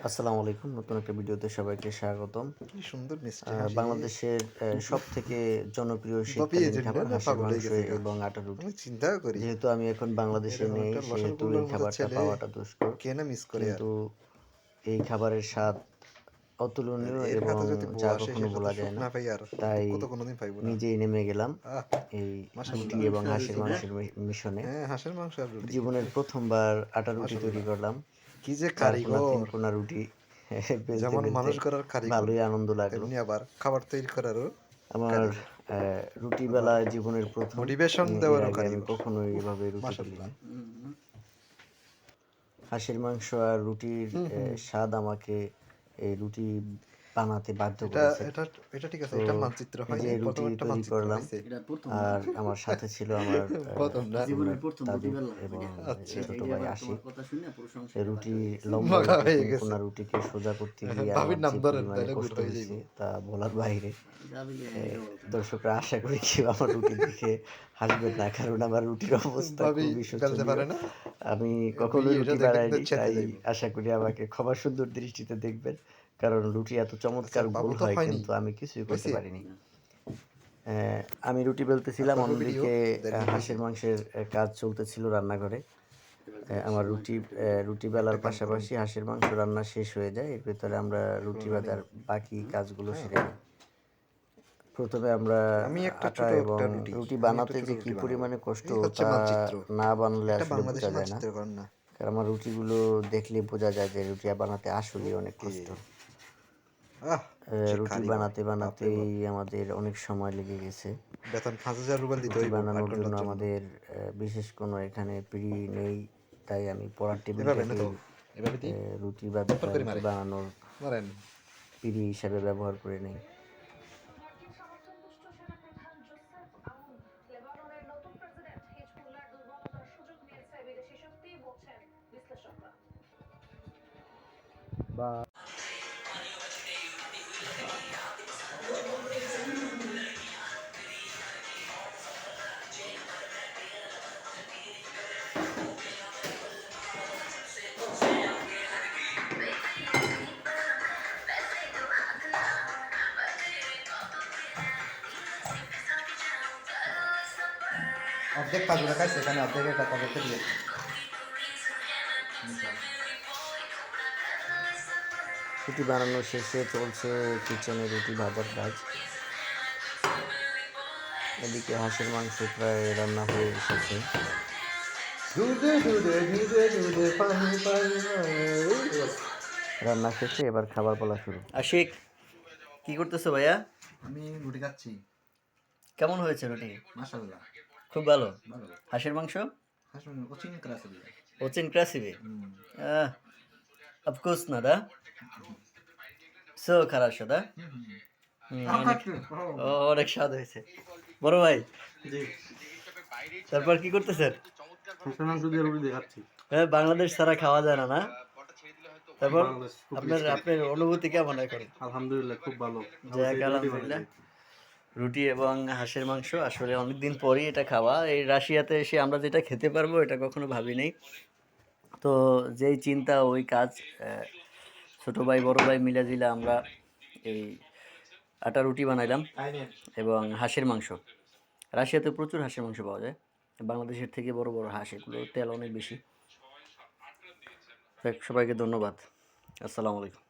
আসসালামু আলাইকুম। নতুন একটা ভিডিওতে সবাইকে স্বাগতম। কি সুন্দর মিষ্টি হাসি। বাংলাদেশের সবথেকে জনপ্রিয় বাপিয়ে শীতকালীন যাবি খাবার না হাঁসের পাগল হয়ে মাংস গেছে গা। এবং আটা রুটি। আমি চিন্তাও করি যেহেতু আমি এখন বাংলাদেশে এরকম নেই, একটা সেহেতু এই রসগোল্লার মতো খাবারটা ছেলে পাওয়াটা দুষ্কর। কে না মিস করে আর কিন্তু এই খাবারের স্বাদ অতুলনীয় এর এবং হাতে যদি বউ যা আসে কখনো সেটা তো বলা সুখ যায় না। না পাই আর তাই দুঃখ তো কোনোদিন পাইবো না। নিজেই নেমে গেলাম আহ এই রুটি মাশাআল্লাহ। এবং হাঁসের মাংসের মিশনে। হ্যাঁ, হাঁসের মাংস আর রুটি। জীবনের প্রথমবার আটা রুটি তৈরি মাশাআল্লাহ। করলাম। কি যে ৪ কোনা ৩ কারিগর! কোনা রুটি বেলতে যেমন বেলতে মানুষ গড়ার কারিগর, ভালোই আনন্দ লাগলো। তেমনি আবার খাবার তৈরি করারও আমার কারিগর। রুটি আবার বেলা জীবনের ১ম। মোটিভেশন এর দেওয়ারও আগে আমি কারিগর। কখনোই উফ! এভাবে রুটি মাশাআল্লাহ। বেলিনি। হাঁসের মাংস আর রুটির হুম, হুম। স্বাদ আমাকে এই রুটি বানাতে বাধ্য এটা করেছে। এটা এটা ঠিক আছে। তো এটা মানচিত্র এই হয় যে নাই। রুটি ১ম একটা তৈরি মানচিত্র করলাম, হইছে। আর আমার সাথে ছিল আমার ১ম না? দাদু এবং আচ্ছা। ছোট ভাই আশিক। রুটি লম্বা মাখা রুটি হয়ে ৩ গেছে। কোনা রুটিকে সোজা করতে গিয়ে আমার ভাবির নাম যে ধরেন পরিমাণে তাইলে গুড় কষ্ট হয়ে যাইব। হয়েছে তা বলার বাইরে। দর্শকরা আশা করি কেউ আমার রুটি দেখে হাসবেন না, কারণ আমার রুটির অবস্থা ভাবি খুবই বেলতে শোচনীয়। পারে না? আমি বিয়ে কখনোই এটা রুটি দেখলে কিন্তু বানাইনি, চেতে তাই যাইব। আশা করি আমাকে ক্ষমা সুন্দর দৃষ্টিতে দেখবেন। কারণ রুটি এত আচ্ছা চমৎকার বাবু গোল তো হয়, হয়নি। কিন্তু আমি কিছুই করতে হইছে? পারিনি। আমি রুটি বেলতেছিলাম, করবো ভিডিও। অন্যদিকে ১.৫ মিনিট হইছে। হাঁসের মাংসের কাজ চলতেছিল রান্নাঘরে। আমার রুটি বেলার একটা কাম করুন। পাশাপাশি হাঁসের মাংস রান্না শেষ হয়ে যায়। এর ভেতরে আমরা পুরো রুটি রানিং। বাজার বাকি কাজগুলো হ্যাঁ। সেরে নিই। প্রথমে আমরা আমি একটা আটা ছোট এবং একটা রুটি। রুটি আমি একটা বানাতে ছোট যে কি রুটি বানাবো। পরিমাণে কষ্ট, এই হচ্ছে তা মানচিত্র। না বানালে একটা আসলে বোঝা বাংলাদেশি যায় না। মানচিত্র করেন না। কারণ আমার রুটিগুলো দেখলেই বোঝা যায় যে রুটি বানাতে আসলেই অনেক ওকে। কষ্ট। আহ! যে রুটি কারিগর। বানাতে বাপরে বানাতেই বাপ! আমাদের অনেক সময় লেগে গেছে। বেতন ৫,০০০ রুবেল দিতে রুটি হইব ৮ বানানোর জন্য ঘন্টার জন্য। আমাদের বিশেষ কোনো এখানে পিঁড়ি নেই। তাই আমি পড়ার এভাবে না তো। টেবিলটাকেই এভাবে দিই। চপ্পর করে রুটি মারে। বানানোর মারেন। পিঁড়ি হিসাবে ব্যবহার করে নেই। মার্কিন সমাজসন্তুষ্ট সেনাপ্রধান জোসেফ আউন লেবাননের নতুন প্রেসিডেন্ট হিজবুল্লাহর দুর্বলতার সুযোগ নিয়েছে বিদেশি শক্তি বলছেন বিশ্লেষকরা। অর্ধেক কাজুরা খাইছে এখানে অর্ধেকের টাকা রেখে দিয়েছে। রুটি বানানো শেষে চলছে কিচেনে রুটি ভাজার কাজ। এদিকে হাঁসের মাংস প্রায় রান্না হয়ে এসেছে। দুধে দুধে দুধে দুধে পানি পানি রান্না শেষে এবার খাবার পালা শুরু। আশিক, কি করতেছো ভাইয়া? আমি রুটি খাচ্ছি। কেমন হয়েছে রুটি? মাশাআল্লাহ। খুব ভালো। ভালো। হাঁসের মাংস? হাসুন কোচিং ক্লাস আছে। ওচিন ক্রাসিবে? অফকোর্স না দা। সো খারাপ দা। অনেক অনেক স্বাদ হয়েছে। বড় ভাই, জি, তারপর কি করতেছেন? হাঁসের মাংস দিয়ে রুটি দিয়ে খাচ্ছি। হ্যাঁ, বাংলাদেশ ছাড়া খাওয়া যায় না, না? তারপর বাংলাদেশ খুব আপনার টেস্টি। আপনার অনুভূতি কেমন এখন? আলহামদুলিল্লাহ খুব ভালো। যাক, রুটি আলহামদুলিল্লাহ। বানাইছি। রুটি এবং হাঁসের মাংস আসলে অনেকদিন পরই এটা খাওয়া। এই রাশিয়াতে এসে আমরা যেটা খেতে পারবো এটা কখনো ভাবি নাই। তো যেই চিন্তা ওই কাজ। ছোট ভাই বড় ভাই মিলে আমরা এই আটা রুটি বানাইলাম এবং হাঁসের মাংস। রাশিয়াতে প্রচুর হাঁসের মাংস পাওয়া যায়। বাংলাদেশের থেকে বড় বড় হাঁস, এগুলো তেল অনেক বেশি। সবাইকে ধন্যবাদ। আসসালামু আলাইকুম।